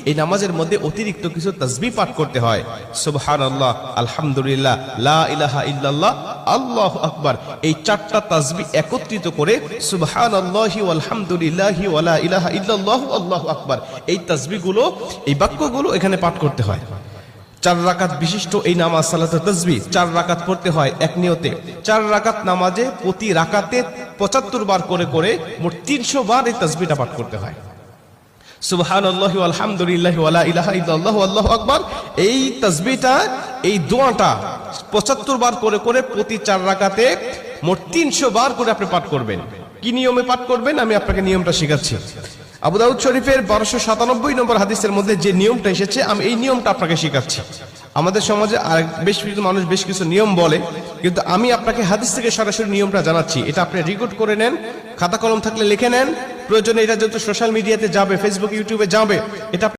এই নামাজের মধ্যে অতিরিক্ত কিছু তাসবিহ পাঠ করতে হয়। সুবহানাল্লাহ, আলহামদুলিল্লাহ, লা ইলাহা ইল্লাল্লাহ, আল্লাহু আকবার, এই চারটা তাসবিহ একত্রিত করে সুবহানাল্লাহি ওয়াল হামদুলিল্লাহি ওয়া লা ইলাহা ইল্লাল্লাহু আল্লাহু আকবার, এই তাসবিহগুলো, এই বাক্যগুলো এখানে পাঠ করতে হয়। 4 রাকাত বিশিষ্ট এই নামাজ সালাতুত তাসবিহ 4 রাকাত পড়তে হয় এক নিয়তে। 4 রাকাত নামাজে প্রতি রাকাতে 75 বার করে করে মোট 300 বার এই তাসবিহটা পাঠ করতে হয়। সুবহানাল্লাহি ওয়াল হামদুলিল্লাহি ওয়া লা ইলাহা ইল্লাল্লাহু আল্লাহু আকবার, এই তাসবিহটা, এই দোয়াটা 75 বার করে করে প্রতি 4 রাকাতে মোট 300 বার করে আপনি পাঠ করবেন। কি নিয়মে পাঠ করবেন আমি আপনাকে নিয়মটা শেখাচ্ছি। আবু দাউদ শরীফের 1297 নম্বর হাদিসের মধ্যে যে নিয়মটা এসেছে আমি এই নিয়মটা আপনাকে শেখাচ্ছি। আমাদের সমাজে আর বেশ কিছু মানুষ বেশ কিছু নিয়ম বলে, কিন্তু আমি আপনাকে হাদিস থেকে সরাসরি নিয়মটা জানাচ্ছি। এটা আপনি রেকর্ড করে নেন, খাতা কলম থাকলে লিখে নেন, প্রয়োজনে এটা যত সোশ্যাল মিডিয়াতে যাবে, ফেসবুক, ইউটিউবে যাবে, এটা